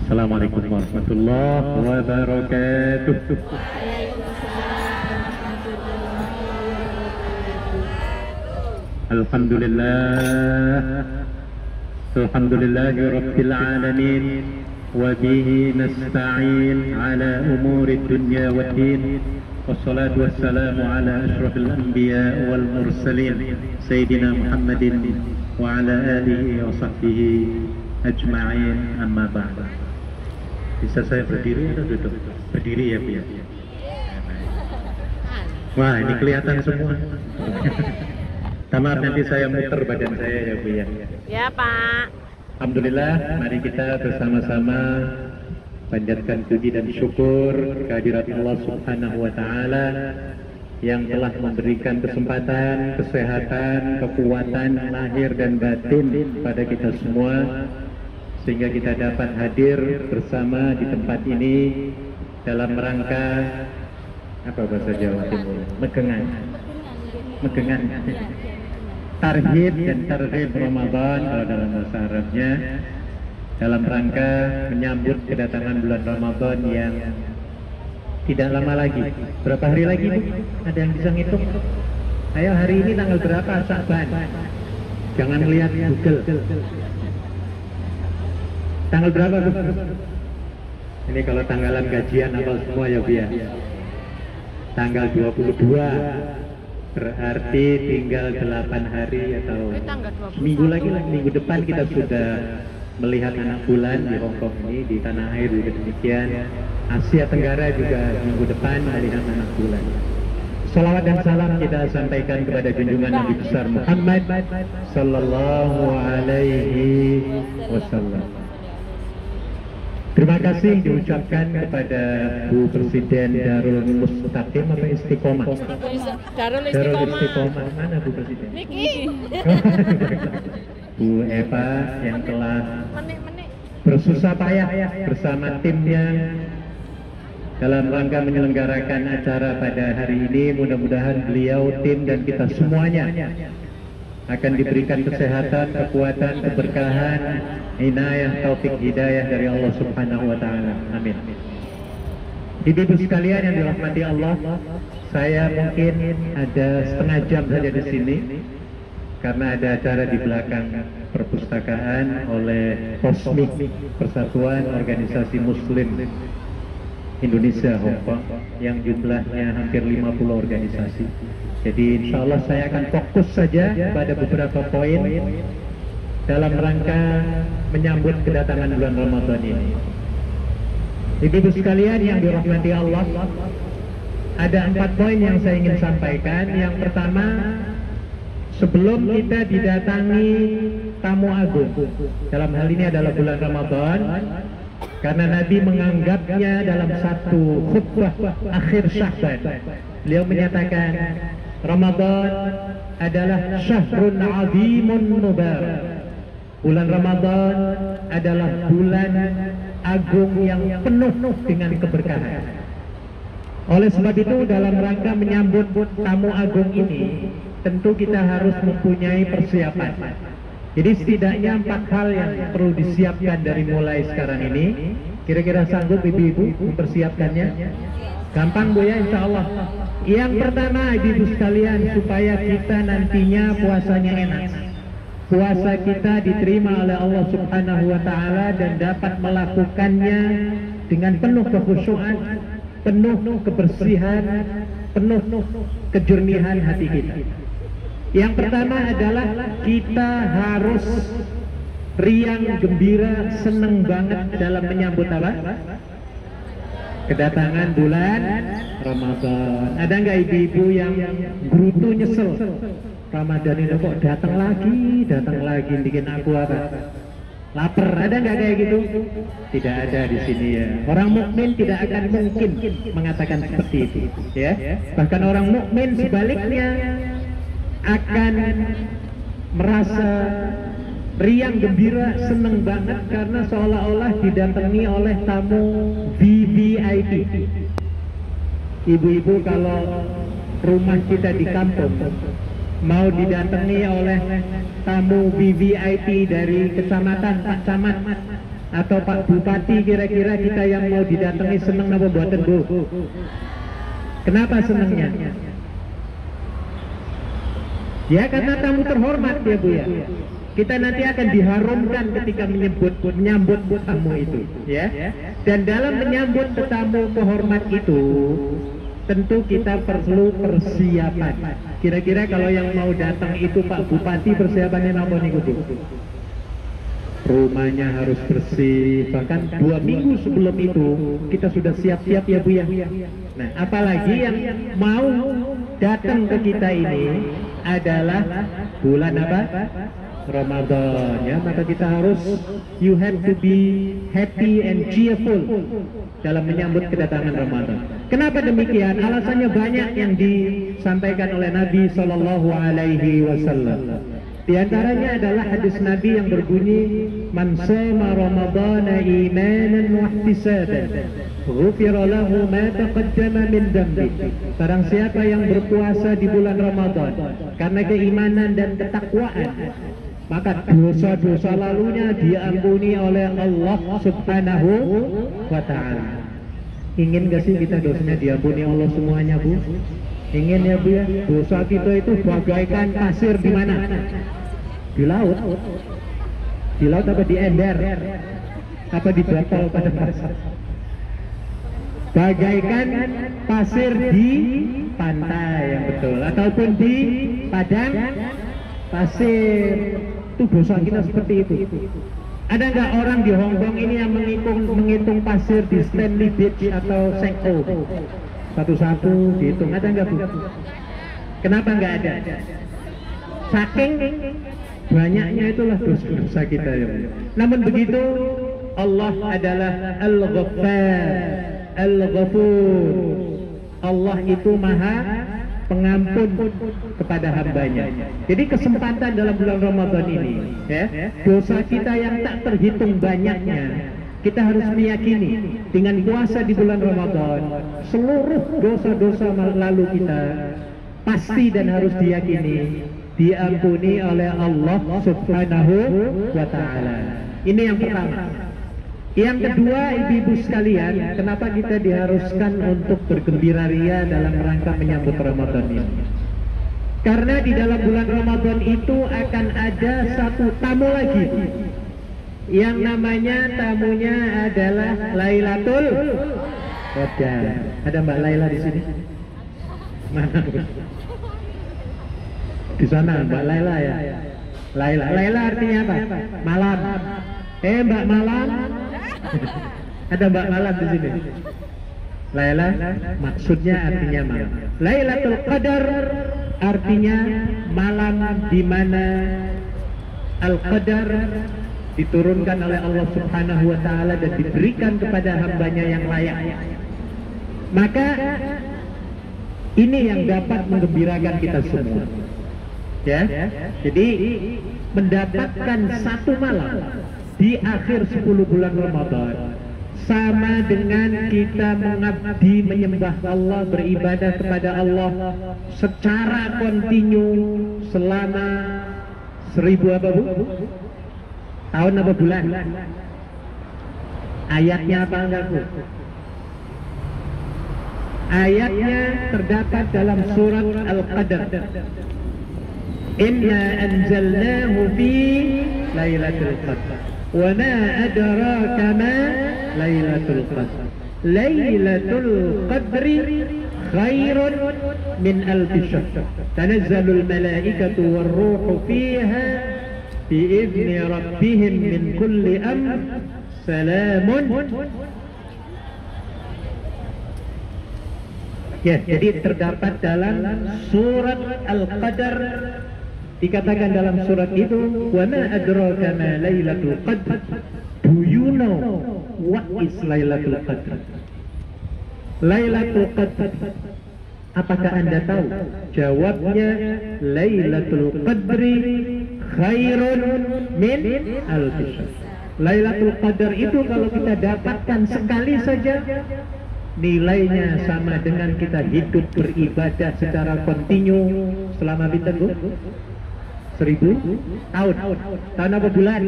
Assalamualaikum warahmatullahi wabarakatuh. Alhamdulillah, alhamdulillahi rabbil alamin, wa bihi nasta'in ala umuri dunya waddin, wassalatu wassalamu ala ashrafil anbiya wal mursalin sayyidina Muhammadin wa ala alihi wa sahbihi ajma'in, amma ba'd. Bisa saya berdiri atau duduk? Berdiri ya, Bu ya. Wah, ini kelihatan semua. Kamar nanti saya muter badan saya ya, Bu ya. Ya, Pak. Alhamdulillah, mari kita bersama-sama panjatkan puji dan syukur kehadirat Allah Subhanahu wa taala yang telah memberikan kesempatan, kesehatan, kekuatan lahir dan batin pada kita semua, sehingga kita dapat hadir bersama di tempat ini dalam rangka apa bahasa Jawa Timur? Megengan. Megengan. Tarhib dan tarhib Ramadan kalau dalam bahasa Arabnya, dalam rangka menyambut kedatangan bulan Ramadan yang tidak lama lagi. Berapa hari lagi, Bu? Ada yang bisa ngitung? Ayo, hari ini tanggal berapa Sya'ban? Jangan lihat Google. Tanggal berapa, Bu? Ini kalau tanggalan gajian apa semua ya, Bu ya? Tanggal 22. Berarti tinggal 8 hari atau seminggu lagi lah. Minggu depan kita sudah melihat anak bulan di Hongkong ini, di tanah air juga demikian. Asia Tenggara juga minggu depan melihat anak bulan. Salawat dan salam kita sampaikan kepada junjungan Nabi besar Muhammad sallallahu alaihi wasallam. Terima kasih diucapkan kepada Bu Presiden Darul Mustaqim atau Istiqomah? Darul Istiqomah. Mana Bu Presiden? Niki. Bu Eva yang telah bersusah payah bersama timnya dalam rangka menyelenggarakan acara pada hari ini. Mudah-mudahan beliau, tim dan kita semuanya akan diberikan kesehatan, kekuatan, keberkahan, inayah, taufik, hidayah dari Allah Subhanahu wa taala. Amin. Ibu-ibu sekalian yang dirahmati Allah, saya mungkin ada setengah jam saja di sini karena ada acara di belakang perpustakaan oleh POSMI, Persatuan Organisasi Muslim Indonesia Hongkong, yang jumlahnya hampir 50 organisasi. Jadi insya Allah saya akan fokus saja pada beberapa poin dalam rangka menyambut kedatangan bulan Ramadan ini. Ibu-ibu sekalian yang dirahmati Allah, ada 4 poin yang saya ingin sampaikan. Yang pertama, sebelum kita didatangi tamu agung, dalam hal ini adalah bulan Ramadan, karena Nabi menganggapnya dalam satu khutbah akhir Sya'ban, beliau menyatakan Ramadan adalah syahrun azimun mubarak. Bulan Ramadan adalah bulan agung yang penuh dengan keberkahan. Oleh sebab itu, dalam rangka menyambut tamu agung ini, tentu kita harus mempunyai persiapan. Jadi setidaknya 4 hal yang perlu disiapkan dari mulai sekarang ini. Kira-kira sanggup ibu-ibu mempersiapkannya? Gampang, Bu ya, insya Allah. Yang pertama, ibu-ibu sekalian, supaya kita nantinya puasanya enak, puasa kita diterima oleh Allah Subhanahu wa taala dan dapat melakukannya dengan penuh kekhusyuan, penuh kebersihan, penuh kejernihan hati kita. Yang pertama adalah kita harus riang, gembira, seneng banget dalam menyambut apa? Kedatangan bulan Ramadan. Ada nggak ibu-ibu yang gerutu nyesel? Ramadan ini kok datang lagi, bikin aku apa? Lapar. Ada nggak kayak gitu? Tidak ada di sini ya. Orang mukmin tidak akan mungkin mengatakan seperti itu, ya. Bahkan orang mukmin sebaliknya akan merasa riang, gembira, seneng banget karena seolah-olah didatangi oleh tamu VVIP. Ibu-ibu kalau rumah kita di kampung mau didatangi oleh tamu VVIP dari kecamatan, Pak Camat, Atau Pak Bupati, kira-kira kita yang mau didatangi seneng apa buatan Bu? Kenapa senengnya? Ya karena tamu terhormat ya Bu ya. Kita nanti akan diharumkan ketika menyambut tamu itu, ya. Dan dalam menyambut tetamu kehormat itu, tentu kita perlu persiapan. Kira-kira kalau yang mau datang itu Pak Bupati, persiapannya apa nih Bu? Rumahnya harus bersih, bahkan 2 minggu sebelum itu kita sudah siap-siap ya Bu ya. Nah, apalagi yang mau datang ke kita ini adalah bulan apa? Ramadan, ya. Maka kita harus, you have to be happy and cheerful dalam menyambut kedatangan Ramadan. Kenapa demikian? Alasannya banyak yang disampaikan oleh Nabi Shallallahu Alaihi Wasallam. Di antaranya adalah hadis Nabi yang berbunyi, "Man shoma Ramadana imanan wa ihtisaban, ghufira lahu ma taqaddama min dhanbi." Barang siapa yang berpuasa di bulan Ramadan karena keimanan dan ketakwaan, maka dosa-dosa lalunya diampuni oleh Allah Subhanahu wa ta'ala. Ingin gak sih kita dosanya diampuni Allah semuanya Bu? Ingin ya Bu ya? Dosa kita itu bagaikan pasir di mana? Di laut. Di laut apa di ember? Apa di botol pada pasir? Bagaikan pasir di pantai, yang betul, ataupun di padang pasir. Itu dosa kita seperti itu. Ada nggak orang di Hong Kong ini yang menghitung pasir di Stanley Beach atau Seng-O? Satu-satu dihitung, ada nggak Bu? Kenapa nggak ada? Saking banyaknya itulah dosa-dosa kita ya. Namun begitu, Allah adalah Al-Ghaffar, Al-Ghafur. Allah itu Maha Pengampun kepada hambanya. Jadi kesempatan dalam bulan Ramadan ini, ya, dosa kita yang tak terhitung banyaknya, kita harus meyakini dengan puasa di bulan Ramadan, seluruh dosa-dosa lalu kita pasti dan harus diyakini diampuni oleh Allah Subhanahu wa ta'ala. Ini yang pertama. Yang kedua, ibu-ibu sekalian, kenapa kita diharuskan untuk bergembira ria dalam rangka menyambut Ramadan ini? Karena di dalam bulan Ramadan itu akan ada satu tamu lagi, yang namanya tamunya adalah Lailatul Qadar. Ada Mbak Laila di sini? Mana? Di sana Mbak Laila ya. Laila artinya apa? Malam. Mbak Malam. Ada Mbak Malam di sini. Laila maksudnya artinya malam. Lailatul Qadar artinya malam di mana Al-Qadar diturunkan oleh Allah Subhanahu wa ta'ala dan diberikan kepada hambanya yang layak. Maka ini yang dapat menggembirakan kita semua, ya. Jadi mendapatkan satu malam di akhir 10 bulan Ramadan sama dengan kita mengabdi, menyembah Allah, beribadah kepada Allah secara kontinu selama 1000 apa Bu? Tahun apa bulan? Ayatnya apa enggak Bu? Ayatnya terdapat dalam surat Al-Qadar. Inna anzalnahu fi Lailatul Qadar. Wa ma adraka ma Lailatul Qadar. Lailatul Qadri khairun min alfi syahr. Tanazzalul malaikatu war ruhu fiha bi'izni rabbihim min kulli amr. Salamun. Ya, jadi terdapat dalam surat Al-Qadar, dikatakan dalam surat itu, wa ma adraka ma Lailatul Qadr. Do you know what is Lailatul Qadr? Lailatul Qadr, apakah Anda tahu? Jawabnya, Lailatul Qadri khairun min alfi syahr. Lailatul Qadar itu kalau kita dapatkan sekali saja, nilainya sama dengan kita hidup beribadah secara kontinu selama berapa Bu? 1000 tahun. Tahun apa bulan?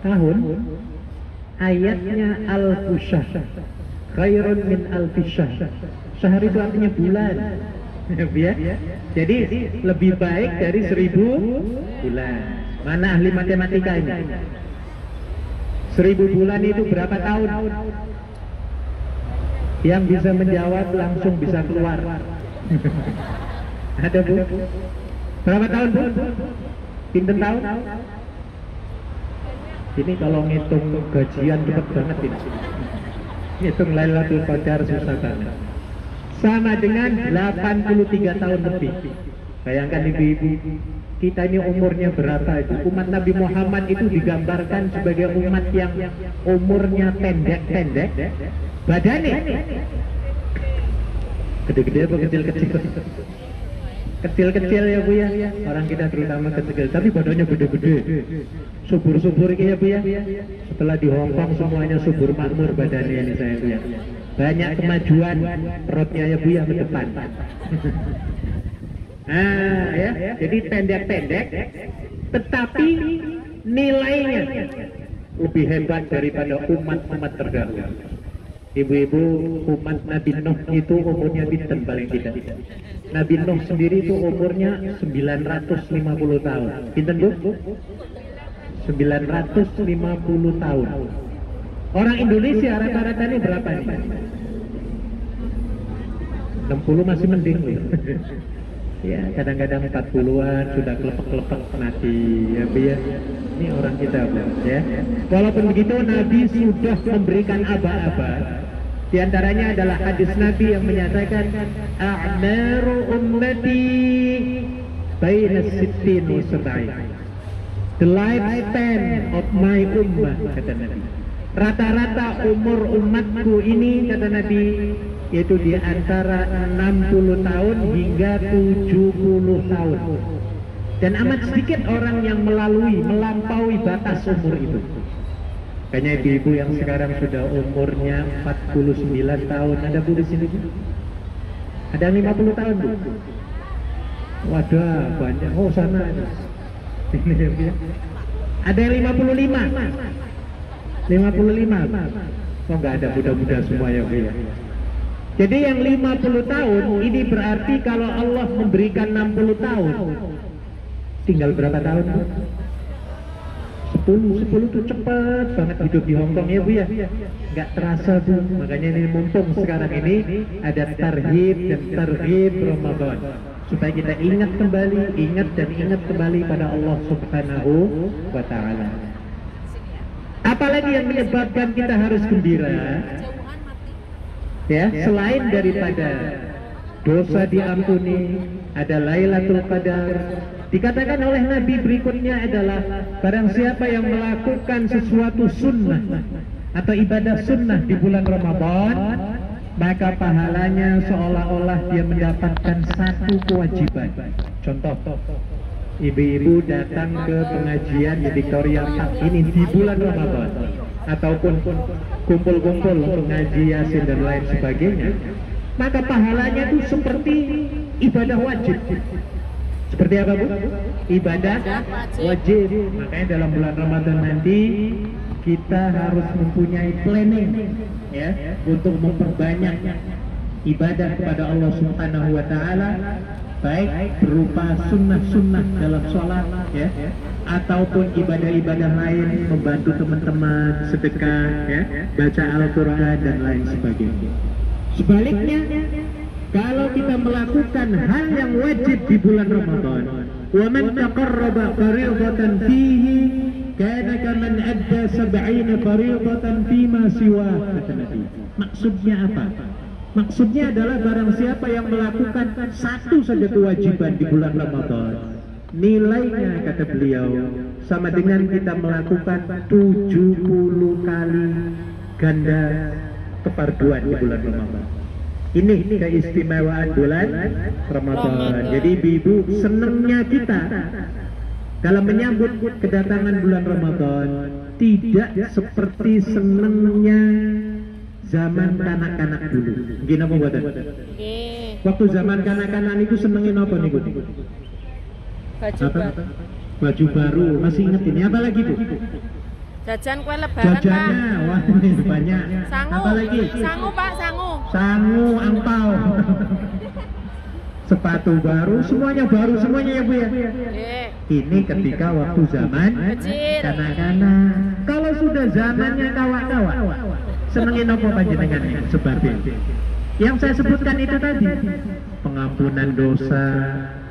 tahun, ayatnya al-fusyah khairun min al-fisyah. Syahr itu artinya bulan. Ya. Jadi lebih baik dari 1000 bulan. Mana ahli matematika ini? 1000 bulan itu berapa tahun? Yang bisa menjawab langsung bisa keluar. Ada Bu? Berapa tahun Bu? Pinten tahun? Ini kalau ngitung gajian cepet banget ini. Ngitung Lailatul Qadar susah banget. Sama dengan 83 tahun lebih. Bayangkan ibu-ibu, kita ini umurnya berapa itu? Umat Nabi Muhammad itu digambarkan sebagai umat yang umurnya pendek-pendek, badannya gede-gede apa kecil-kecil? Kecil-kecil ya Bu ya. Orang kita terutama kecil, tapi badannya gede-gede. Subur-subur ya Bu ya. Setelah di Hong Kong semuanya subur makmur badannya ini saya Bu ya. Banyak kemajuan perutnya ya Bu ya ke depan. Nah ya, jadi pendek-pendek, tetapi nilainya lebih hebat daripada umat-umat terdahulu. Ibu-ibu, umat Nabi Nuh itu umurnya pinten paling tidak? Nabi Nuh sendiri itu umurnya 950 tahun. Pinten Bu? 950 tahun. Orang Indonesia rata-rata ini berapa nih? 60 masih mending loh. Ya, kadang-kadang 40-an sudah kelepek-kelepek mati ya Bu ya. Ini orang kita Bu ya. Walaupun begitu Nabi sudah memberikan aba-aba. Di antaranya adalah hadis Nabi yang menyatakan a'maru ummati baina sittin wa sab'in. The lifespan of my ummah, kata Nabi. Rata-rata umur umatku ini, kata Nabi, yaitu di antara 60 tahun hingga 70 tahun. Dan amat sedikit orang yang melampaui batas umur itu. Kayaknya ibu-ibu yang sekarang sudah umurnya 49 tahun, ada Bu di sini Bu? Ada 50 tahun Bu? Wadah, banyak. Oh sana. Ini ya. Ada yang 55. 55. Oh nggak ada, muda-muda semua ya Bu ya. Jadi yang 50 tahun ini berarti kalau Allah memberikan 60 tahun, tinggal berapa tahun Bu? 10 itu cepat banget hidup di Hong Kong ya Bu ya. Nggak terasa Bu. Makanya ini mumpung sekarang ini ada tarhib dan targhib Ramadan, supaya kita ingat kembali pada Allah Subhanahu wa Ta'ala. Apalagi yang menyebabkan kita harus gembira ya, selain daripada dosa diampuni, ada Lailatul Qadar. Dikatakan oleh Nabi berikutnya adalah barang siapa yang melakukan sesuatu sunnah atau ibadah sunnah di bulan Ramadan, maka pahalanya seolah-olah dia mendapatkan satu kewajiban. Contoh, ibu-ibu datang ke pengajian editorial ini di bulan Ramadan, ataupun kumpul-kumpul ngaji Yasin dan lain sebagainya, maka pahalanya itu seperti ibadah wajib. Seperti apa Bu? Ibadah wajib. Makanya dalam bulan Ramadan nanti kita harus mempunyai planning ya, untuk memperbanyak ibadah kepada Allah Subhanahu wa Ta'ala, baik berupa sunnah-sunnah dalam sholat ya, ataupun ibadah-ibadah lain, membantu teman-teman sedekah ya, baca Al-Quran dan lain sebagainya. Sebaliknya, kalau kita melakukan hal yang wajib di bulan Ramadan, wa man taqarraba fariidatan fihi kana kaman adda 70 fariidatan fima siwa, kata Nabi. Maksudnya apa? Maksudnya adalah barang siapa yang melakukan satu saja kewajiban di bulan Ramadan, nilainya, kata beliau, sama dengan kita melakukan 70 kali ganda keparduan di bulan Ramadan. Ini keistimewaan bulan Ramadan. Jadi ibu-ibu, senangnya kita dalam menyambut kedatangan bulan Ramadan tidak seperti senangnya zaman kanak-kanak dulu. Gini apa buatan? Waktu zaman kanak-kanak itu senengin apa nih Bu? Baju baru. Baju baru. Masih inget ini? Apa lagi Bu? Jajan kue lebaran, Pak. Jajannya, wah ini banyak. Sangu. Apa lagi? Sangu, Pak, sangu. Sangu, angpau. Sepatu baru, semuanya ya Bu ya. Nggih. Ini ketika waktu zaman Kecil. kanak-kanak. Kalau sudah zamannya kawak-kawak, senengin apa panjenengan sebabnya? Yang saya sebutkan itu tadi, pengampunan dosa,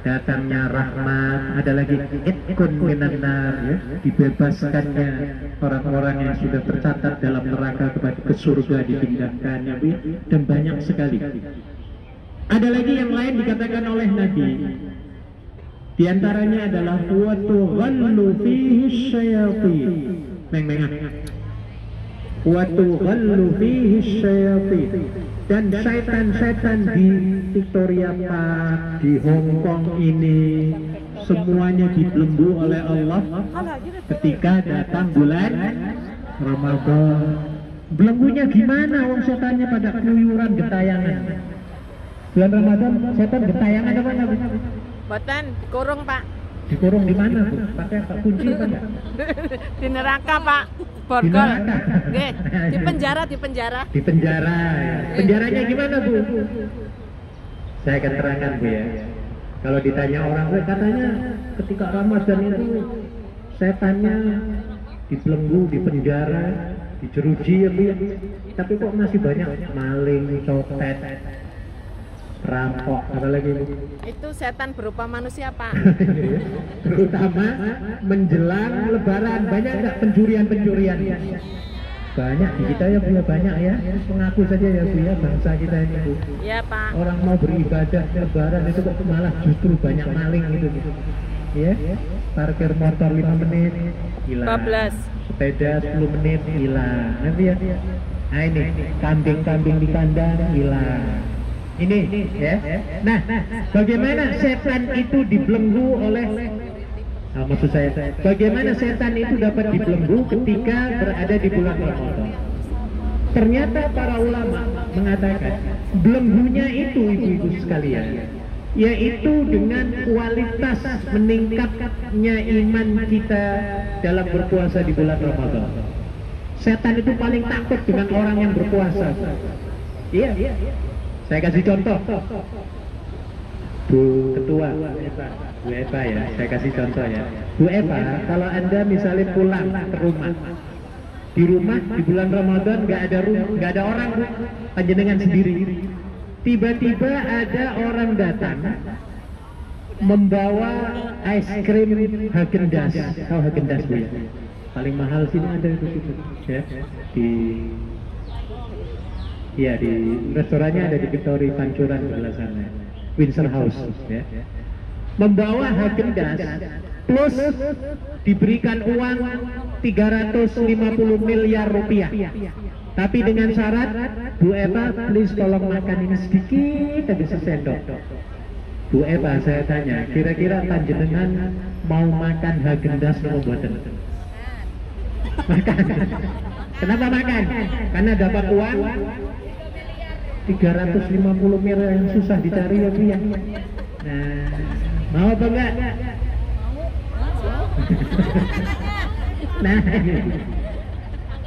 datangnya rahmat, ada lagi itkun minan nar, ya, dibebaskannya orang-orang yang sudah tercatat dalam neraka ke surga dipindahkannya, Bu, dan banyak sekali. Ada lagi yang lain dikatakan oleh Nabi. Di antaranya adalah wa tughallu fihi syayatin. Wa tughallu fihi syayatin. Dan setan-setan di Victoria Park, di Hong Kong ini semuanya dibelenggu oleh Allah ketika datang bulan Ramadan. Belenggunya gimana? Wong setannya pada keluyuran gentayangan. Bulan Ramadan setan gentayangan apa enggak? Boten dikurung, Pak. Dikurung di mana, Bu? Pakai apa? Kunci apa enggak? Di neraka, Pak. Borgol. Di neraka? Nggih, di penjara, di penjara. Di penjara. Penjaranya gimana, Bu? Saya akan terangkan, Bu ya. Kalau ditanya orang, katanya ketika Ramadan itu setannya dibelenggu, di penjara, dijeruji ya, Bu ya. Tapi kok masih banyak maling, copet, rampok, apa lagi, Bu? Itu setan berupa manusia, Pak. Terutama menjelang Lebaran, banyak nggak pencurian-pencurian? Banyak di kita ya, Bu ya, banyak ya. Mengaku saja ya, Bu ya, bangsa kita ini, Bu. Iya, Pak. Orang mau beribadah Lebaran itu kok malah justru banyak maling gitu. Ya, parkir motor 5 menit hilang. 12. Sepeda 10 menit hilang. Nanti ya. Nah ini kambing-kambing di kandang hilang. Ini ya. Nah, bagaimana setan itu dibelenggu oleh maksud saya, bagaimana setan itu dapat dibelenggu ketika berada di bulan Ramadan? Ternyata para ulama mengatakan belenggunya itu, ibu-ibu sekalian, yaitu dengan kualitas meningkatnya iman kita dalam berpuasa di bulan Ramadan. Setan itu paling takut dengan orang yang berpuasa. Iya. Saya kasih contoh, Bu Ketua, Bu Eva ya, saya kasih contoh ya. Bu Eva, kalau Anda misalnya pulang ke rumah, di rumah di bulan Ramadan nggak ada orang, panjenengan sendiri. Tiba-tiba ada orang datang membawa es krim Häagen-Dazs, tahu Häagen-Dazs, Bu ya? Paling mahal sini ada itu ya, di restorannya ada di Victoria Pancuran sebelah sana, Windsor House ya. Membawa Häagen-Dazs plus diberikan uang 350 miliar rupiah. Tapi dengan syarat, Bu Eva please tolong makan ini sedikit aja sesendok. Bu Eva, saya tanya, kira-kira panjenengan mau makan Häagen-Dazs atau mboten? Makan. Kenapa makan? Karena dapat uang 350 miliar yang susah dicari ya, Bu ya. Nah, mau apa enggak? Nah,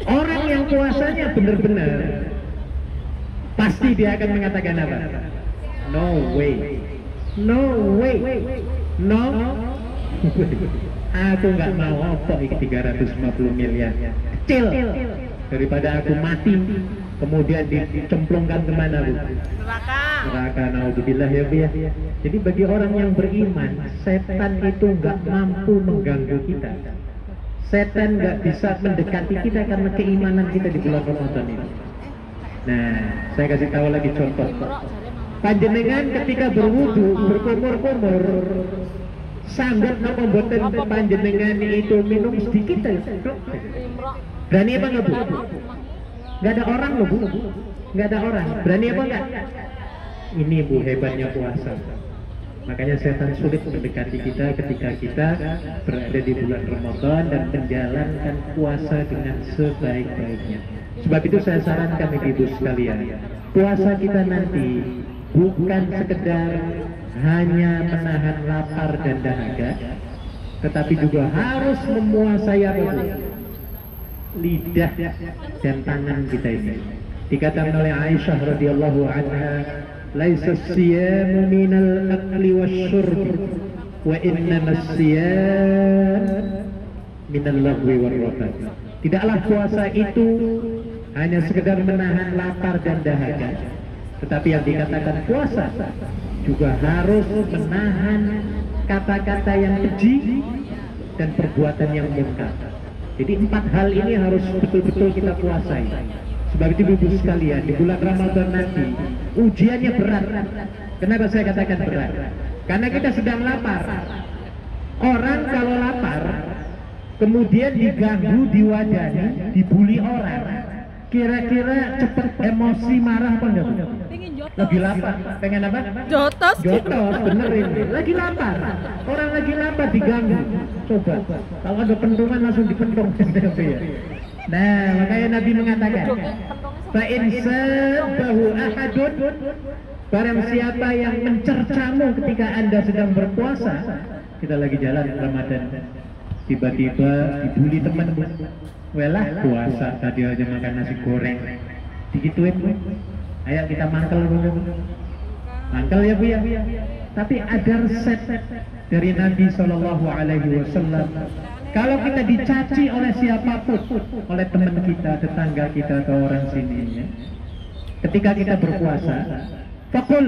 orang yang puasanya benar-benar pasti dia akan mengatakan apa? No way, no way, no. Aku nggak mau apa iki 350 miliar, kecil daripada aku mati kemudian dicemplungkan kemana, Bu? Neraka, naudzubillah ya, Bu ya. Jadi bagi orang yang beriman, setan itu nggak mampu mengganggu kita. Setan nggak bisa mendekati kita karena keimanan kita di bulan Ramadan ini. Nah, saya kasih tahu lagi contoh. Panjenengan ketika berwudu, berkumur-kumur, sanggup napa mboten panjenengan itu minum sedikit aja? Berani apa nggak, Bu? Nggak ada orang loh, Bu. Nggak ada orang. Berani apa nggak? Ini, Bu, hebatnya puasa. Makanya setan sulit mendekati kita ketika kita berada di bulan Ramadan dan menjalankan puasa dengan sebaik-baiknya. Sebab itu saya sarankan ibu sekalian, puasa kita nanti bukan sekedar hanya menahan lapar dan dahaga, tetapi juga harus memuasai apa, Bu? lidah dan tangan kita ini. Dikatakan oleh Aisyah radhiyallahu anha, "Laisa as-siyamu minal akli wasyurb, wa innama as-siyam minal lagwi war-rafath." Tidaklah puasa itu hanya sekedar menahan lapar dan dahaga, tetapi yang dikatakan puasa juga harus menahan kata-kata yang keji dan perbuatan yang munkar. Jadi 4 hal ini harus betul-betul kita puasai. Sebab itu ibu sekalian, di bulan Ramadan nanti ujiannya berat. Kenapa saya katakan berat? Karena kita sedang lapar. Orang kalau lapar kemudian diganggu, diwadani, dibully orang, kira-kira cepet emosi, marah apa enggak? Lagi lapar, pengen apa? Jotos. Jotos, bener ini. Lagi lapar, orang lagi lapar diganggu. Coba, kalau ada pentungan langsung dipentung. Nah, makanya Nabi mengatakan, fa in sabahu ahadun, barang siapa yang mencercamu ketika Anda sedang berpuasa, kita lagi jalan Ramadan, tiba-tiba dibully temanmu, welah puasa tadi aja makan nasi goreng, digituin bu, ayo kita mangkel ya bu ya. Tapi ada resep dari Nabi SAW. Kalau kita dicaci oleh siapapun, oleh teman kita, tetangga kita, atau orang sini, ya, ketika kita berpuasa, fakul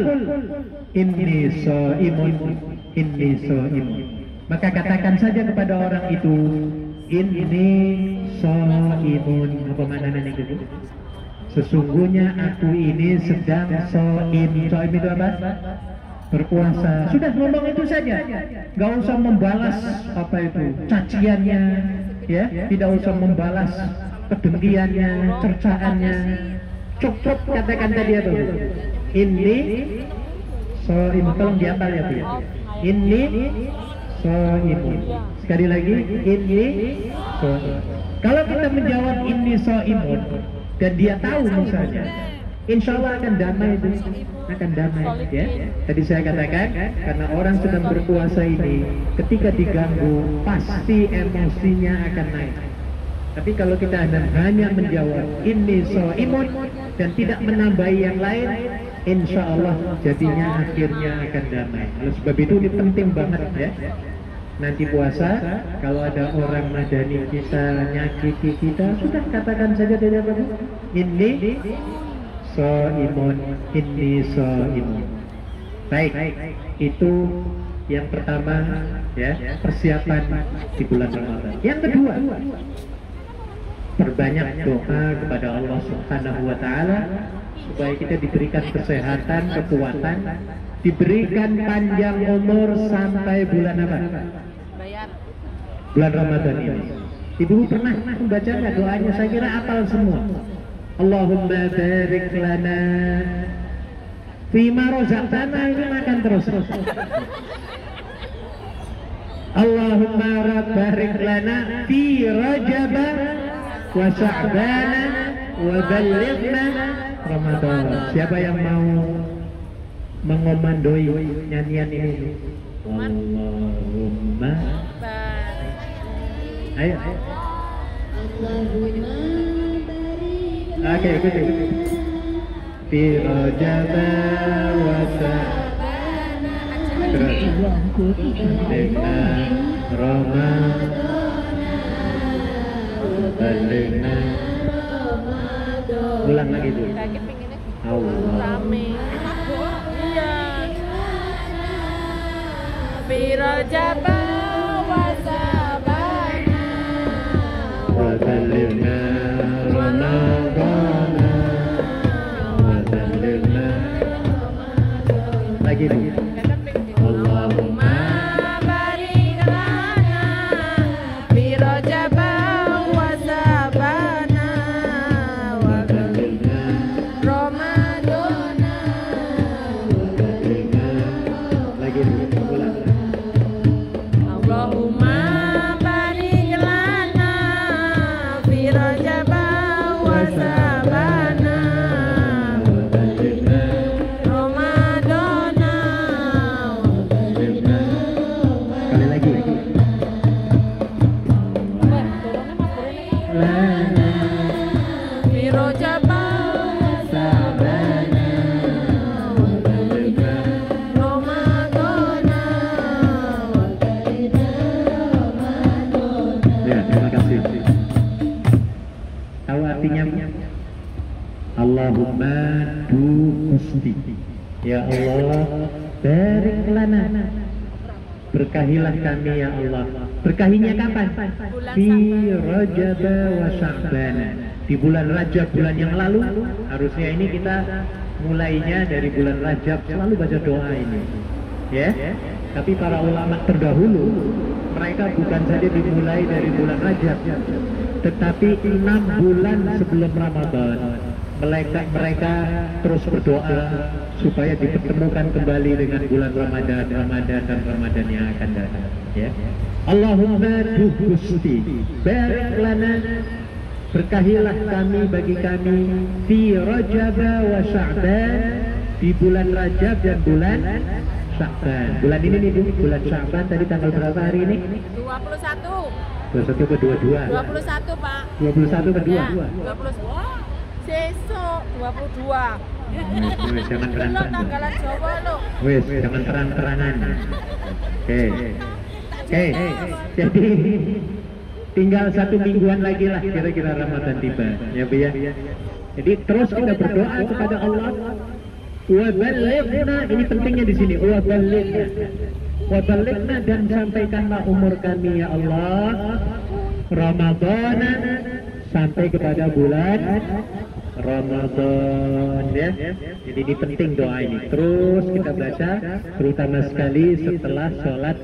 inni shaimun, inni shaimun. Maka katakan saja kepada orang itu, inni shaimun. Apa maknanya itu? Sesungguhnya aku ini sedang shaim. Shaim itu apa? Berpuasa. Sudah, ngomong itu saja, nggak usah membalas apa itu caciannya, ya, tidak usah membalas kedengkiannya, cercaannya. Cukup katakan tadi apa? Ini soim. Tolong dihafal ya bu. Ini soim. Sekali lagi, ini soim. Kalau kita menjawab ini soimun dan dia tahu misalnya, insya Allah akan damai itu, akan damai ya. Tadi saya katakan, karena orang sedang berpuasa ini, ketika diganggu pasti emosinya akan naik. Tapi kalau kita hanya menjawab ini shaimun dan tidak menambahi yang lain, insya Allah jadinya akhirnya akan damai. Oleh sebab itu ini penting banget ya. Nanti puasa, kalau ada orang madani kita, nyakiti kita, sudah katakan saja dari apa? Ini shaimun, inni shaimun. Baik, itu yang pertama ya, persiapan di bulan Ramadan. Yang kedua, perbanyak doa kepada Allah Subhanahu wa taala supaya kita diberikan kesehatan, kekuatan, diberikan panjang umur sampai bulan apa? Bulan Ramadan ini. Ibu pernah membaca nggak doanya? Saya kira hafal semua. Allahumma barik lana fima razaqtana, ini makan terus. Allahumma barik lana fi Rajab wa Sya'ban wa ballighna Ramadan. Siapa yang mau mengomandoi nyanyian ini? Allahumma, ayo. Oke, ikuti. Fi Rajab wa Sya'ban Ramadan. Ulang lagi dulu. Allah. Iya. Fi Rajab wa Sya'ban wa ballighna Ramadan wa ballighna. Lagi dulu. Allahumma barik lana fi Rajab wa Sya'ban wa ballighna Ramadan. Lagi dulu. Ulang. Allahumma du Gusti, ya Allah barik lana, berkahilah kami ya Allah. Berkahinya kapan? Fi Rajab wa Sya'ban, di bulan Rajab, bulan yang lalu. Harusnya ini kita mulainya dari bulan Rajab, selalu baca doa ini, ya. Tapi para ulama terdahulu mereka bukan saja dimulai dari bulan Rajab, tetapi 6 bulan sebelum Ramadan mereka terus berdoa supaya dipertemukan kembali dengan bulan Ramadan dan Ramadan yang akan datang, ya. Allahumma du Gusti, barik lana, berkahilah kami bagi kami fi Rajab wa Sya'ban, di bulan Rajab dan bulan Sya'ban. Bulan ini nih Bu, bulan Sya'ban tadi tanggal berapa hari ini? 21. 21 ke 22. 21 Pak. 21 ke 2. Ya, 20. Wah, sesuk 22. Wes jangan Belum terang-terangan. tanggalan Jawa lo. Wes jangan terang-terangan. Oke. Oke. Jadi tinggal 1 mingguan lagi lah kira-kira Ramadan tiba, ya Bu ya. Jadi terus kita berdoa kepada Allah. Wa balighna, ini pentingnya di sini. Wa balighna, dan sampaikanlah umur kami ya Allah Ramadan, sampai kepada bulan Ramadan, ya. Jadi ini penting doa ini. Terus kita baca terutama sekali setelah sholat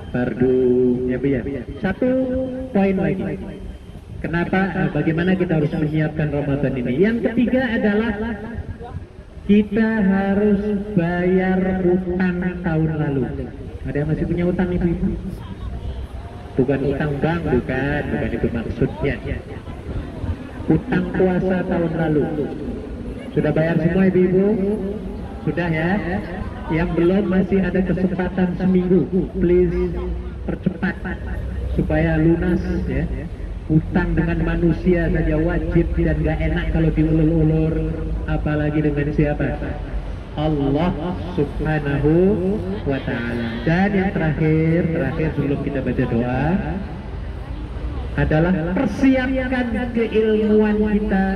fardu, ya Bu ya. 1 poin lagi. Kenapa? Bagaimana kita harus menyiapkan Ramadan ini? Yang ketiga adalah kita harus bayar utang tahun lalu. Ada yang masih punya utang ibu-ibu? Bukan utang bank, bukan itu maksudnya. Utang puasa tahun lalu. Sudah bayar semua ibu-ibu? Sudah ya? Yang belum masih ada kesempatan seminggu. Please percepat supaya lunas, ya. Utang dengan manusia saja wajib dan gak enak kalau diulur-ulur, apalagi dengan siapa? Allah subhanahu wa ta'ala. Dan yang terakhir sebelum kita baca doa adalah persiapkan keilmuan kita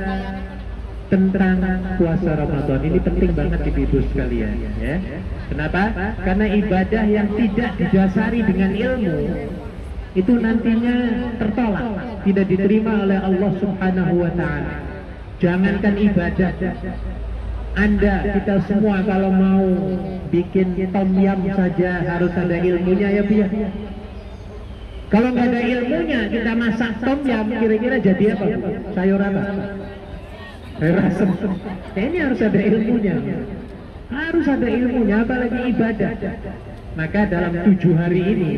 tentang puasa Ramadan. Ini penting banget ibu-ibu sekalian, ya. Kenapa? Karena ibadah yang tidak didasari dengan ilmu itu nantinya tertolak, tidak diterima oleh Allah subhanahu wa ta'ala. Jangankan ibadah, Anda, kita semua kalau mau bikin tom yam saja harus ada ilmunya, ya Bu ya. Kalau nggak ada ilmunya, kita masak tom yam, kira-kira jadi apa? Sayur apa? Sayur asem. Ini harus ada ilmunya. Harus ada ilmunya, apalagi ibadah. Maka dalam 7 hari ini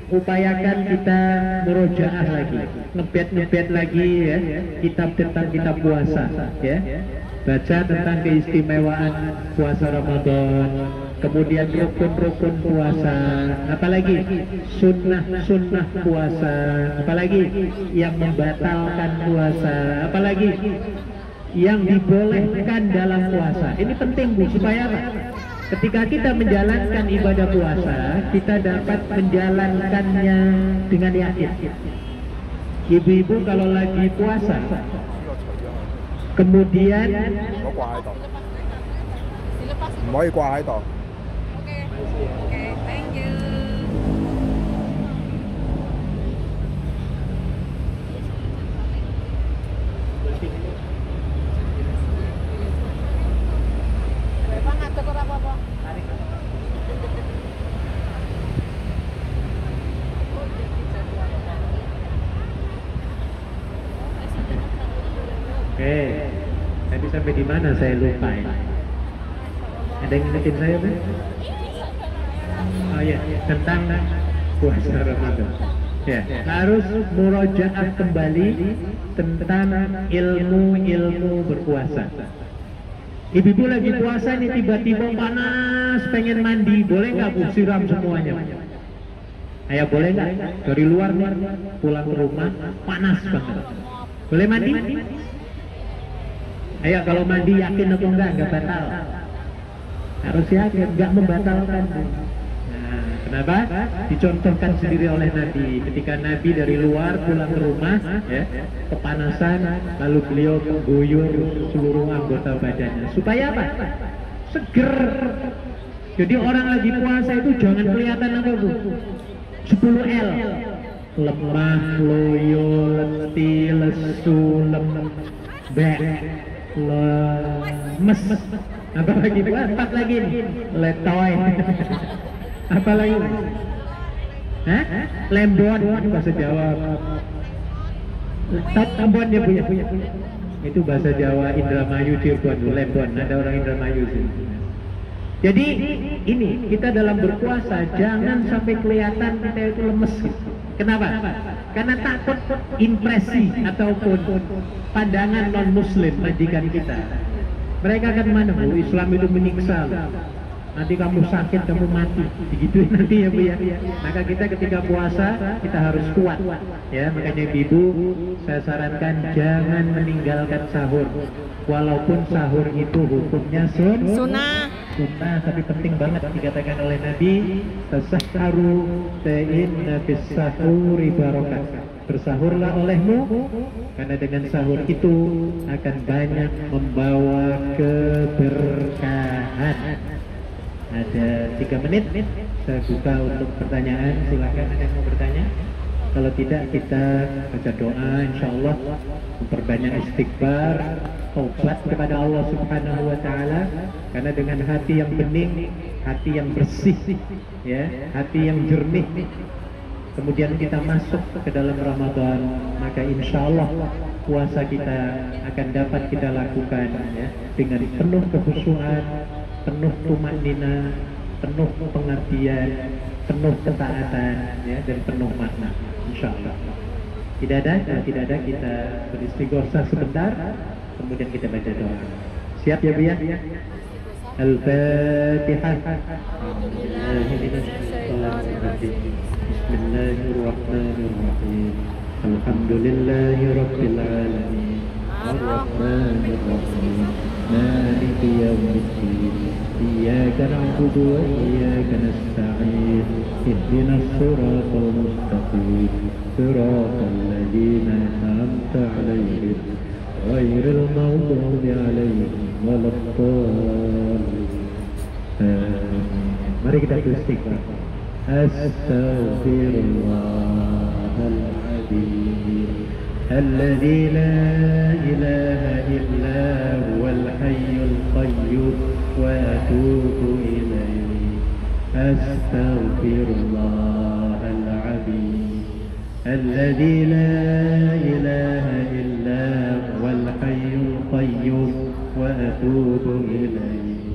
upayakan kita murojaah lagi, ngebet lagi, ya, kitab tentang kitab puasa, ya. Baca tentang keistimewaan puasa Ramadan, kemudian rukun-rukun puasa, apalagi sunnah-sunnah puasa, apalagi yang membatalkan puasa, apalagi yang dibolehkan dalam puasa. Ini penting Bu, supaya apa? Ketika kita menjalankan ibadah puasa, kita dapat menjalankannya dengan yakin. Ibu-ibu kalau lagi puasa, kemudian Oke, thank you. Oke, tadi sampai di mana saya lupa ya. Ada yang ingetin saya Bu? Oh ya, tentang puasa Ramadan. Ya, harus murojaah kembali tentang ilmu berpuasa. Ibu-ibu lagi puasa nih, tiba-tiba panas, pengen mandi, boleh nggak Bu siram semuanya? Ayah boleh nggak? Dari luar nih, pulang ke rumah panas banget. Boleh mandi? Ayo kalau mandi yakin atau enggak batal? Harus yakin, enggak membatalkan. Nah, Kenapa? Dicontohkan sendiri oleh Nabi. Ketika Nabi dari luar pulang ke rumah, ya, kepanasan, lalu beliau mengguyur seluruh anggota badannya. Supaya apa? Seger. Jadi orang lagi puasa itu jangan kelihatan apa Bu? 10 L. Lemah, loyo, letih, lesu, lembek, lemes. Apa lagi? 4 lagi nih. Letoy. Apa lagi? Hah? Lembon bahasa Jawa. Tambon ya Bu ya. Itu bahasa Jawa Indramayu Cirebon, Lembon. Ada orang Indramayu sih. Jadi ini kita dalam berpuasa jangan sampai kelihatan kita itu lemes. Kenapa? Karena takut impresi ataupun pandangan non muslim majikan kita. Mereka akan mana Bu? Islam itu menyiksa. Nanti kamu sakit, kamu mati, digituin nanti ya Bu ya. Maka kita ketika puasa kita harus kuat ya. Makanya Ibu, saya sarankan jangan meninggalkan sahur. Walaupun sahur itu hukumnya sunnah, tapi penting banget dikatakan oleh Nabi, tasahharu fa inna fis sahuri barakah. Bersahurlah olehmu, karena dengan sahur itu akan banyak membawa keberkahan. Ada 3 menit, saya buka untuk pertanyaan. Silakan, ada yang mau bertanya? Kalau tidak kita baca doa, insya Allah memperbanyak istighfar, taubat kepada Allah Subhanahu Wa Taala. Karena dengan hati yang bening, hati yang bersih, ya, hati yang jernih, kemudian kita masuk ke dalam Ramadan, maka insya Allah puasa kita akan dapat kita lakukan ya, dengan penuh kekhusyuan, penuh tumanina, penuh pengertian, penuh ketaatan ya, dan penuh makna insyaallah. Tidak ada, kalau tidak ada kita beristighosah sebentar, kemudian kita baca doa. Siap ya Bu ya? Al-Fatihah. Bismillahirrahmanirrahim. Alhamdulillahirabbil alamin. Ar-Rahmanir Rahim. مالك يوم الدين إياك نعبد وإياك نستعين اهدنا الصراط المستقيم صراط الذين أنعمت عليهم غير المغضوب عليهم ولا الضالين. Mari kita beristighfar. Astaghfirullahal azim الذي لا إله إلا هو الحي القيوم وأتوب إليه. أستغفر الله العظيم الذي لا إله إلا هو الحي القيوم وأتوب إليه.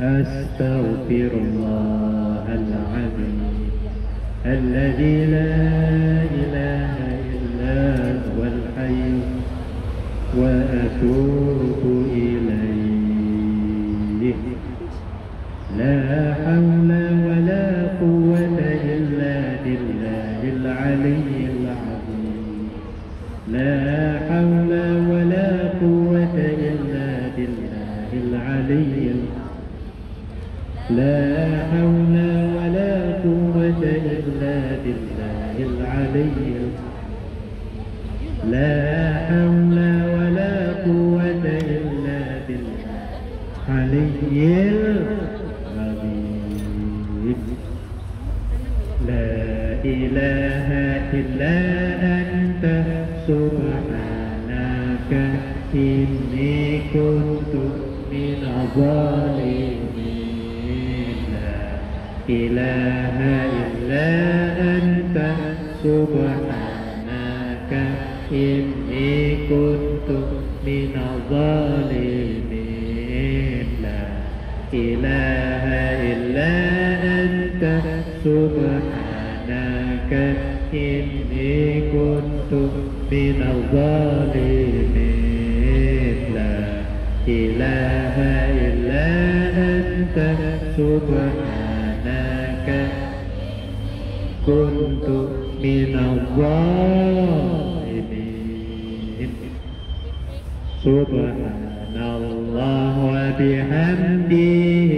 أستغفر الله العظيم الذي لا إله إلا هو الحي وأتوب إليه. لا حول ولا قوة إلا بالله العلي العظيم. لا حول ولا قوة إلا بالله العلي لا حول ولا قوة إلا بالله العلي لا حول ولا قوة إلا بالعلي العظيم. لا إله إلا أنت سبحانك إني كنت من الظالمين. لا إله إلا أنت سبحانك إني كنت من الظالمين. لا إله إلا أنت سبحانك إني كنت من الظالمين. لا إله إلا أنت سبحانك كنت من الظالمين. سبحان الله وبحمده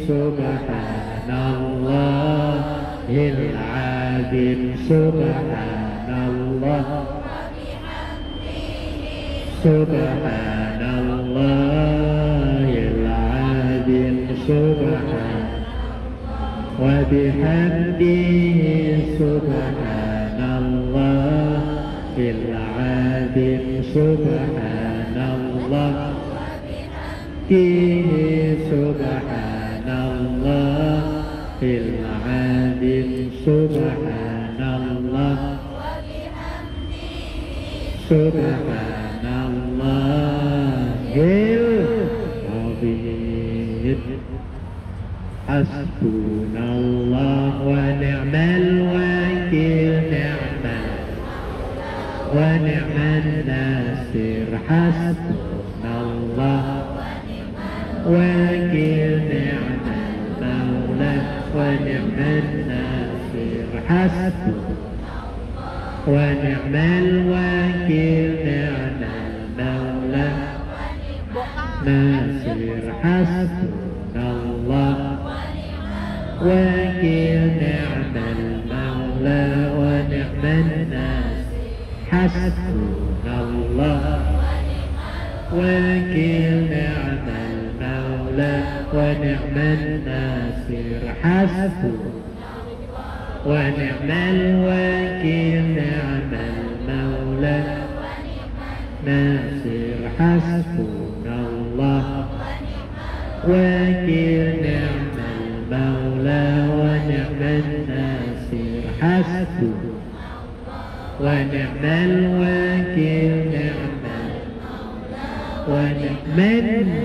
سبحان الله العظيم سبحان الله سبحان الله العظيم سبحان وبحمده سبحان الله العظيم سبحان الله سبحان الله العظيم سبحان الله سبحان الله العظيم حسبنا الله ونعم الوكيل ونعم الناصر حسبنا الله وكيل نعم المولى ونعم الناصر حسبنا ونعم الوكيل نعم المولى ناصر حسبنا الله وكيل نعم المولى ونعم الناصر حسبنا الله وكيل نعم المولى ونعم الناصر حسبنا ونعم الوكيل نعم المولى ناصر حسبنا الله وكيل نعم المولى ونعم الناصر حسبنا ونعم الوكيل نعم ونعم الناصر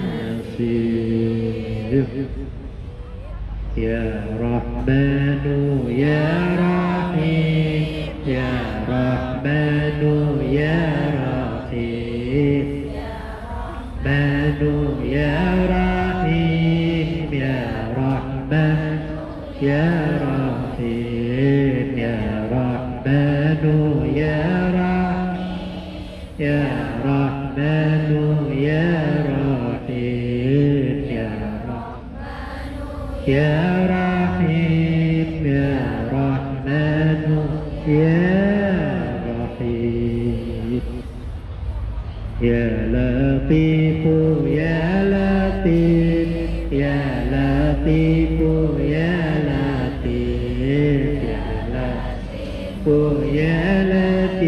يا رحمن يا رحيم يا رحمن يا رحيم رحمن يا رحيم يا رحمن يا رحيم يا رحمن يا رحيم يا رحمن يا رحيم يا يا رحيم يا رحمن يا رحيم يا لطيف يا لطيف يا لطيف يا لطيف يا لطيف يا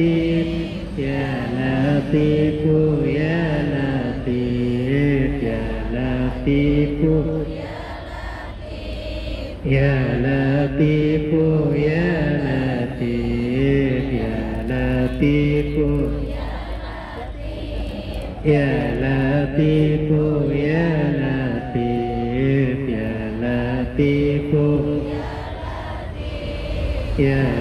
لطيف يا لطيف يا لطيف يا لطيف يا لطيف يا لطيف يا لطيف يا لطيف يا لطيف يا لطيف يا لطيف يا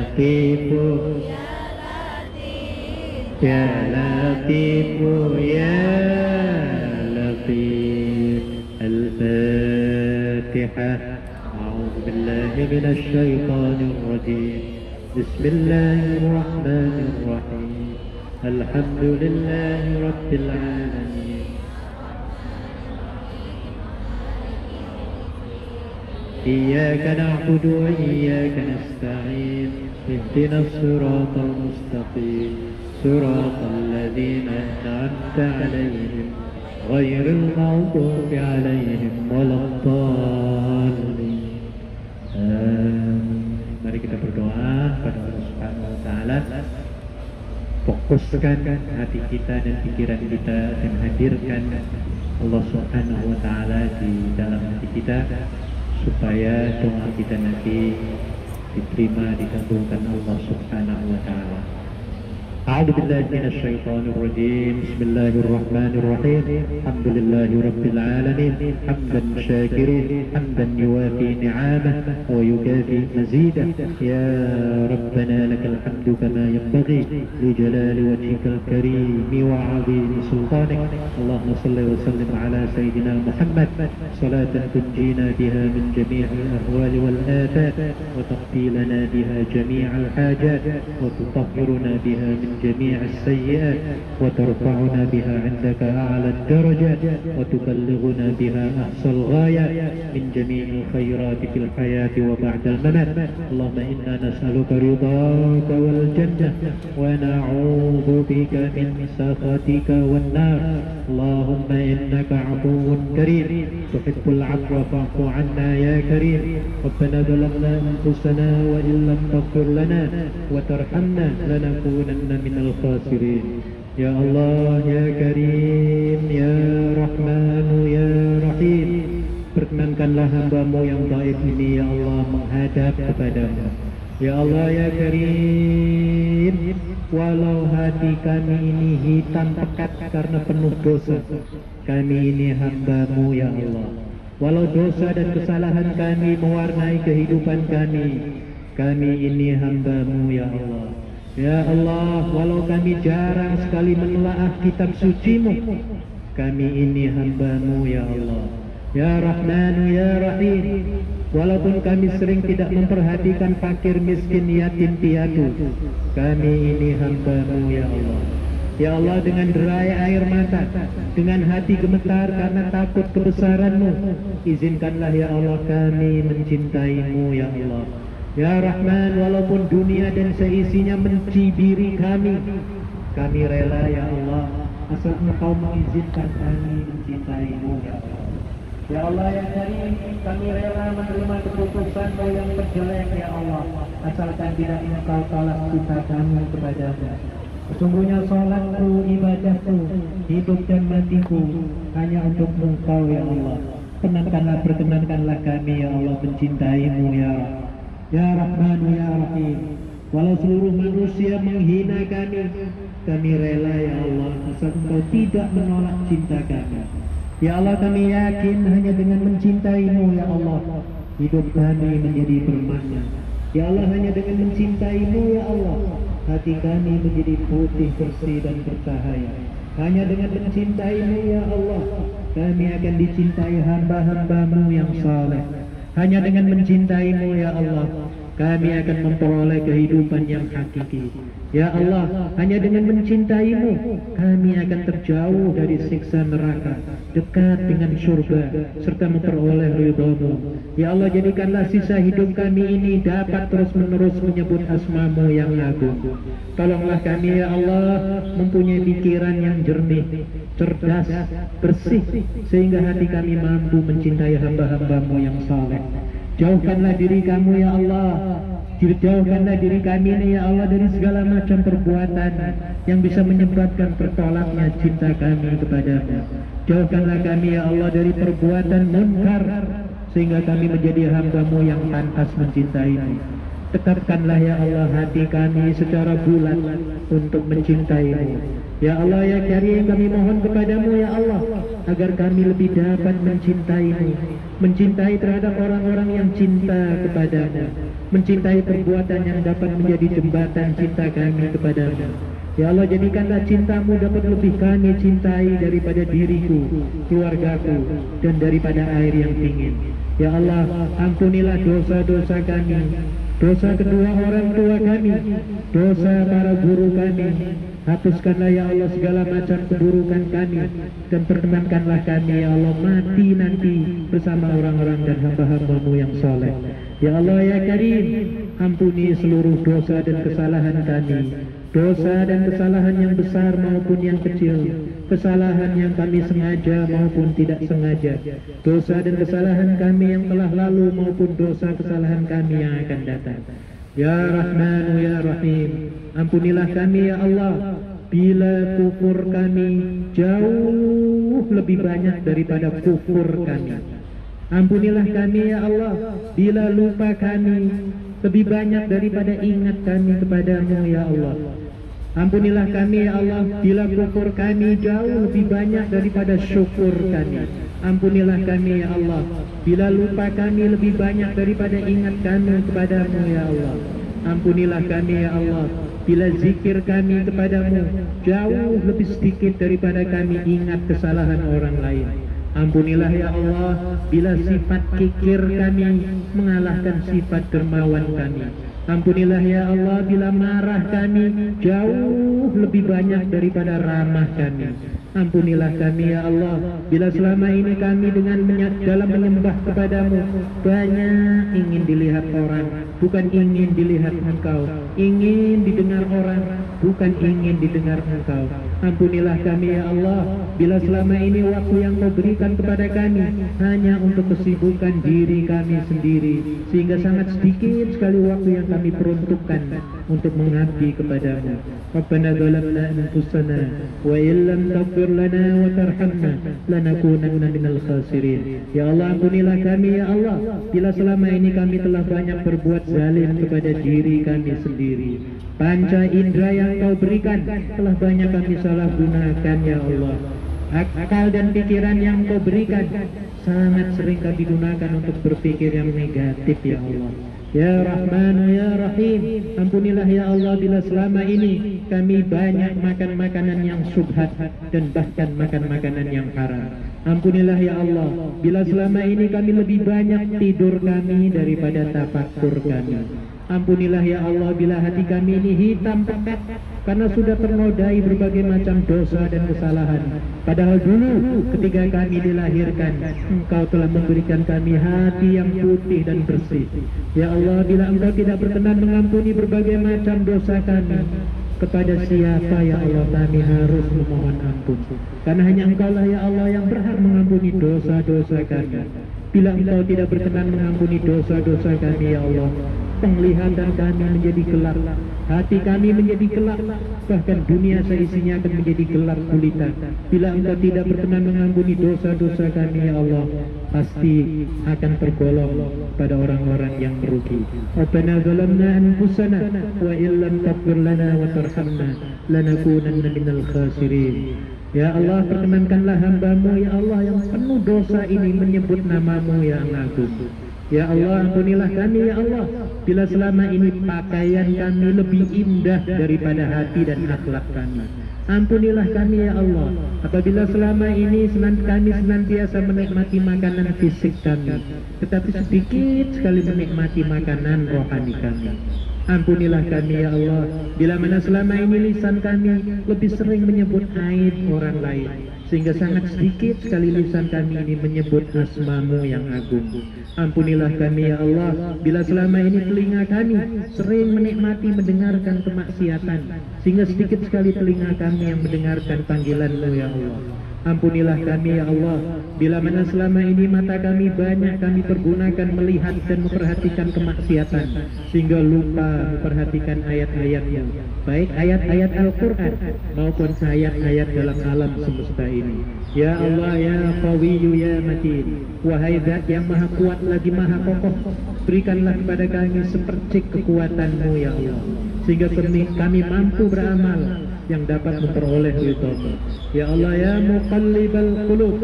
لطيف يا لطيف يا لطيف الفاتحة. أعوذ بالله من الشيطان الرجيم. بسم الله الرحمن الرحيم. الحمد لله رب العالمين. إياك نعبد وإياك نستعين. اهدنا الصراط المستقيم صراط الذين أنعمت عليهم غير المغضوب عليهم ولا الضالين. Mari kita berdoa kepada Allah Subhanahu wa taala. Fokuskan hati kita dan pikiran kita dan hadirkan Allah Subhanahu wa taala di dalam hati kita supaya doa kita nanti diterima, dikabulkan Allah Subhanahu wa taala. أعوذ بالله من الشيطان الرجيم. بسم الله الرحمن الرحيم. الحمد لله رب العالمين حمدا شاكرين حمدا يوافي نعمه ويكافي مزيده. يا ربنا لك الحمد كما ينبغي لجلال وجهك الكريم وعظيم سلطانك. اللهم صل وسلم على سيدنا محمد صلاة تنجينا بها من جميع الأهوال والآفات وتقضي لنا بها جميع الحاجات وتطهرنا بها من جميع السيئات وترفعنا بها عندك أعلى الدرجات وتبلغنا بها أقصى الغايات من جميع الخيرات في الحياة وبعد الممات. اللهم إنا نسألك رضاك والجنة ونعوذ بك من سخطك والنار. اللهم إنك عفو كريم تحب العفو فاعف عنا يا كريم. ربنا ظلمنا أنفسنا وإن لم تغفر لنا وترحمنا لنكونن من الخاسرين. Ya Allah, Ya Karim, Ya Rahman, Ya Rahim, perkenankanlah hamba-Mu yang dhaif ini, Ya Allah, menghadap kepadamu. Ya Allah, Ya Karim, walau hati kami ini hitam pekat karena penuh dosa, kami ini hamba-Mu, Ya Allah. Walau dosa dan kesalahan kami mewarnai kehidupan kami ini hamba-Mu, Ya Allah. Ya Allah, walau kami jarang sekali menelaah kitab suci-Mu, kami ini hamba-Mu, Ya Allah. Ya Rahman, Ya Rahim, walaupun kami sering tidak memperhatikan fakir, miskin, yatim, piatu, kami ini hamba-Mu, Ya Allah. Ya Allah, dengan derai air mata, dengan hati gemetar karena takut kebesaran-Mu, izinkanlah Ya Allah kami mencintai-Mu, Ya Allah. Ya Rahman, walaupun dunia dan seisinya mencibiri kami rela, Ya Allah, asal Engkau mengizinkan kami mencintai-Mu, Ya Allah. Ya Allah, Ya Karim, kami rela menerima keputusan-Mu yang terjelek, Ya Allah, asalkan tidak Engkau tolak cinta kami kepadamu. Sesungguhnya salatku, ibadahku, hidup dan matiku hanya untuk Engkau, Ya Allah. Perkenankanlah kami, Ya Allah, mencintai-Mu, Ya Allah. Ya Rahman, Ya Rahim, walau seluruh manusia menghina kami rela, Ya Allah, asal Engkau tidak menolak cinta kami. Ya Allah, kami yakin hanya dengan mencintai-Mu, Ya Allah, hidup kami menjadi bermakna. Ya Allah, hanya dengan mencintai-Mu, Ya Allah, hati kami menjadi putih, bersih dan bercahaya. Hanya dengan mencintai-Mu, Ya Allah, kami akan dicintai hamba-hamba-Mu yang saleh. Hanya dengan mencintai-Mu, Ya Allah, kami akan memperoleh kehidupan yang hakiki. Ya Allah, hanya dengan mencintai-Mu, kami akan terjauh dari siksa neraka, dekat dengan surga, serta memperoleh ridha-Mu. Ya Allah, jadikanlah sisa hidup kami ini dapat terus-menerus menyebut asma-Mu yang agung. Tolonglah kami, Ya Allah, mempunyai pikiran yang jernih, cerdas, bersih, sehingga hati kami mampu mencintai hamba-hamba-Mu yang saleh. Jauhkanlah diri Kamu, Ya Allah, jauhkanlah diri kami ini, Ya Allah, dari segala macam perbuatan yang bisa menyebabkan tertolaknya cinta kami kepadamu. Jauhkanlah kami, Ya Allah, dari perbuatan munkar, sehingga kami menjadi hamba-Mu yang pantas mencintai-Mu. Tetapkanlah, Ya Allah, hati kami secara bulat untuk mencintai-Mu. Ya Allah, Ya Karim, kami mohon kepadamu, Ya Allah, agar kami lebih dapat mencintai-Mu, mencintai terhadap orang-orang yang cinta kepadamu, mencintai perbuatan yang dapat menjadi jembatan cinta kami kepadamu. Ya Allah, jadikanlah cinta-Mu dapat lebih kami cintai daripada diriku, keluargaku, dan daripada air yang dingin. Ya Allah, ampunilah dosa-dosa kami, dosa kedua orang tua kami, dosa para guru kami. Hapuskanlah, Ya Allah, segala macam keburukan kami, dan perkenankanlah kami, Ya Allah, mati nanti bersama orang-orang dan hamba-hamba-Mu yang saleh. Ya Allah, Ya Karim, ampuni seluruh dosa dan kesalahan kami, dosa dan kesalahan yang besar maupun yang kecil, kesalahan yang kami sengaja maupun tidak sengaja, dosa dan kesalahan kami yang telah lalu maupun dosa kesalahan kami yang akan datang. Ya Rahman, Ya Rahim, ampunilah kami, Ya Allah, bila kufur kami jauh lebih banyak daripada kufur kami. Ampunilah kami, Ya Allah, bila lupa kami lebih banyak daripada ingat kami kepadamu, Ya Allah. Ampunilah kami, Ya Allah, bila kufur kami jauh lebih banyak daripada syukur kami. Ampunilah kami, Ya Allah, bila lupa kami lebih banyak daripada ingat kami kepadamu, Ya Allah. Ampunilah kami, Ya Allah, bila zikir kami kepadamu jauh lebih sedikit daripada kami ingat kesalahan orang lain. Ampunilah, Ya Allah, bila sifat kikir kami mengalahkan sifat dermawan kami. Ampunilah ya Allah bila marah kami jauh lebih banyak daripada ramah kami. Ampunilah kami ya Allah bila selama ini kami dalam menyembah kepadamu banyak ingin dilihat orang, bukan ingin dilihat Engkau, ingin didengar orang, bukan ingin didengar Engkau. Ampunilah kami ya Allah bila selama ini waktu yang Kau berikan kepada kami hanya untuk kesibukan diri kami sendiri, sehingga sangat sedikit sekali waktu yang kami peruntukkan untuk mengabdi kepadamu. Rabbana zalamna anfusana wa illam taghfir lana wa tarhamna lanakunanna minal khasirin. Ya Allah, ampunilah kami ya Allah bila selama ini kami telah banyak berbuat zalim kepada diri kami sendiri. Panca indera yang Kau berikan telah banyak kami salah gunakan ya Allah. Akal dan pikiran yang Kau berikan sangat sering kami gunakan untuk berpikir yang negatif ya Allah. Ya Rahman ya Rahim, ampunilah ya Allah bila selama ini kami banyak makan makanan yang syubhat dan bahkan makan makanan yang haram. Ampunilah ya Allah bila selama ini kami lebih banyak tidur kami daripada tafakkur kami. Ampunilah ya Allah bila hati kami ini hitam pekat karena sudah ternodai berbagai macam dosa dan kesalahan. Padahal dulu ketika kami dilahirkan, Engkau telah memberikan kami hati yang putih dan bersih. Ya Allah, bila Engkau tidak berkenan mengampuni berbagai macam dosa kami, kepada siapa ya Allah kami harus memohon ampun? Karena hanya Engkau lah ya Allah yang berhak mengampuni dosa-dosa kami. Bila Engkau tidak berkenan mengampuni dosa-dosa kami ya Allah, penglihatan kami menjadi gelap, hati kami menjadi gelap, bahkan dunia seisinya akan menjadi gelap gulita. Bila Engkau tidak berkenan mengampuni dosa-dosa kami ya Allah, pasti akan tergolong pada orang-orang yang merugi. Rabbana zalamna anfusana wa illam taghfir lana wa tarhamna lanakunanna minal khasirin. Ya Allah, perkenankanlah hamba-Mu ya Allah yang penuh dosa ini menyebut nama-Mu yang agung. Ya Allah, ampunilah kami ya Allah bila selama ini pakaian kami lebih indah daripada hati dan akhlak kami. Ampunilah kami ya Allah apabila selama ini kami senantiasa menikmati makanan fisik kami, tetapi sedikit sekali menikmati makanan rohani kami. Ampunilah kami ya Allah bila mana selama ini lisan kami lebih sering menyebut aib orang lain, sehingga sangat sedikit sekali lisan kami ini menyebut asma-Mu yang agung. Ampunilah kami ya Allah bila selama ini telinga kami sering menikmati mendengarkan kemaksiatan, sehingga sedikit sekali telinga kami yang mendengarkan panggilan-Mu ya Allah. Ampunilah kami ya Allah bila mana selama ini mata kami banyak kami pergunakan melihat dan memperhatikan kemaksiatan, sehingga lupa memperhatikan ayat-ayat-Mu, baik ayat-ayat Al-Quran maupun ayat-ayat dalam alam semesta ini. Ya Allah ya Qawiyyu ya Matin, wahai Zat yang maha kuat lagi maha kokoh, berikanlah kepada kami sepercik kekuatan-Mu ya Allah, sehingga kami mampu beramal yang dapat memperoleh ridha-Mu. Ya Allah ya Muqallibal Qulub,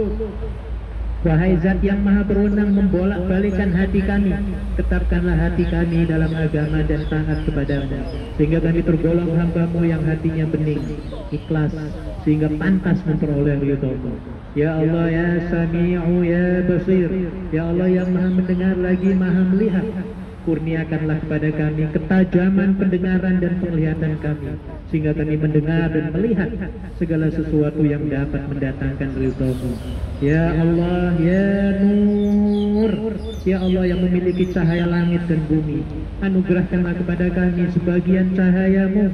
wahai Zat yang maha berwenang membolak-balikan hati kami, tetapkanlah hati kami dalam agama dan taat kepada-Mu, sehingga kami tergolong hamba-Mu yang hatinya bening, ikhlas, sehingga pantas memperoleh ridha-Mu. Ya Allah ya Sami'u ya Basir, ya Allah yang maha mendengar lagi maha melihat, kurniakanlah kepada kami ketajaman pendengaran dan penglihatan kami, sehingga kami mendengar dan melihat segala sesuatu yang dapat mendatangkan ridha-Mu. Ya Allah ya Nur, ya Allah yang memiliki cahaya langit dan bumi, anugerahkanlah kepada kami sebagian cahaya-Mu,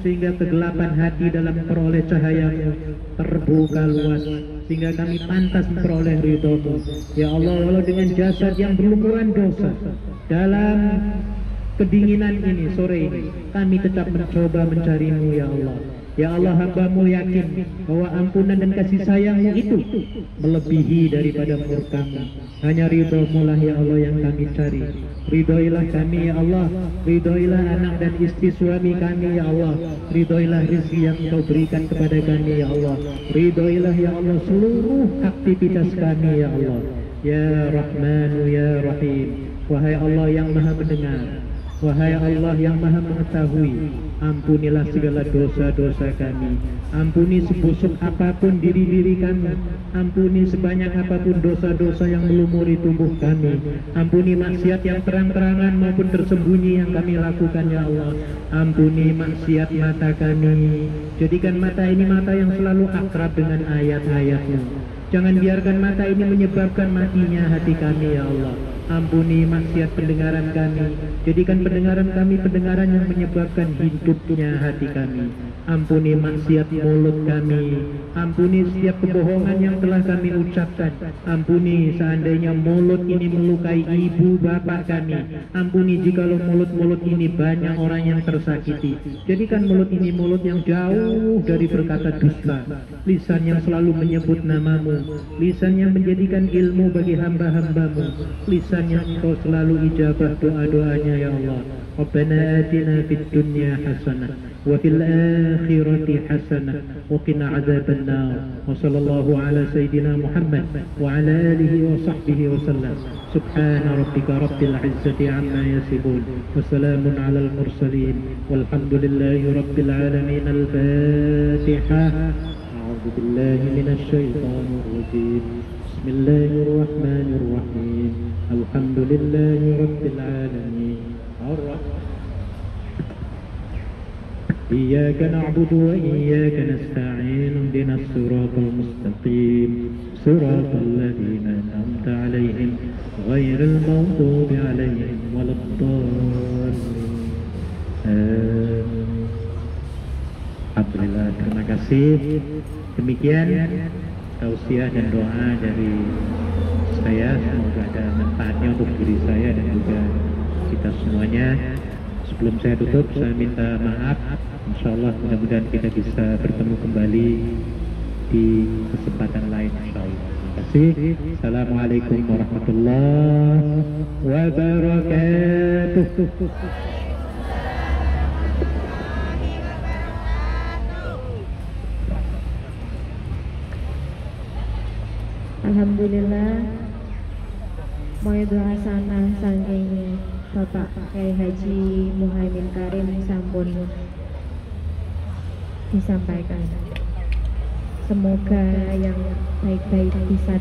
sehingga kegelapan hati dalam memperoleh cahaya-Mu terbuka luas, sehingga kami pantas memperoleh ridha-Mu. Ya Allah, walau dengan jasad yang berlumuran dosa, dalam kedinginan ini sore ini kami tetap mencoba mencari-Mu ya Allah. Ya Allah, hamba-Mu yakin bahwa ampunan dan kasih sayang-Mu itu melebihi daripada murka-Mu. Hanya ridha-Mu lah ya Allah yang kami cari. Ridhoilah kami ya Allah, ridhoilah anak dan istri suami kami ya Allah, ridhoilah rezeki yang Engkau berikan kepada kami ya Allah, ridhoilah ya Allah seluruh aktivitas kami ya Allah. Ya Rahmanu ya Rahim, wahai Allah yang maha mendengar, Wahai Allah yang maha mengetahui, ampunilah segala dosa-dosa kami. Ampuni sebusuk apapun diri-diri kami. Ampuni sebanyak apapun dosa-dosa yang melumuri tubuh kami. Ampuni maksiat yang terang-terangan maupun tersembunyi yang kami lakukan ya Allah. Ampuni maksiat mata kami. Jadikan mata ini mata yang selalu akrab dengan ayat-ayat-Mu. Jangan biarkan mata ini menyebabkan matinya hati kami ya Allah. Ampuni maksiat pendengaran kami. Jadikan pendengaran kami pendengaran yang menyebabkan hidupnya hati kami. Ampuni maksiat mulut kami. Ampuni setiap kebohongan yang telah kami ucapkan. Ampuni seandainya mulut ini melukai ibu bapak kami. Ampuni jikalau mulut-mulut ini banyak orang yang tersakiti. Jadikan mulut ini mulut yang jauh dari berkata dusta. Lisan yang selalu menyebut namamu. Lisan yang menjadikan ilmu bagi hamba-hambamu. Lisan yang Engkau selalu ijabah doa-doanya ya Allah. Rabbana atina fid dunya hasanah wa fil akhirati hasanah wa qina adzaban nar. Wa sallallahu ala sayyidina Muhammad wa ala alihi wa sahbihi wa sallam. Subhana rabbika rabbil izzati amma yasifun wa salamun ala al mursalin walhamdulillahi rabbil alamin. Al-Fatihah. A'udzu billahi minasy syaithanir rajim. Bismillahirrahmanirrahim. Alhamdulillahi rabbil alamin. Iyyaka na'budu wa iyyaka nasta'in. Ihdinas siratal mustaqim. Siratal ladzina an'amta 'alaihim ghairil maghdubi 'alaihim waladdallin. Alhamdulillah, terima kasih. Demikian tausiah dan doa dari saya, semoga ada manfaatnya untuk diri saya dan juga kita semuanya. Sebelum saya tutup, saya minta maaf. Insyaallah mudah-mudahan kita bisa bertemu kembali di kesempatan lain insyaallah. Terima kasih. Assalamualaikum warahmatullahi wabarakatuh. Alhamdulillah, mau doa sana saking Bapak Kiai Haji Muhaimin Karim sampun disampaikan. Semoga yang baik-baik bisa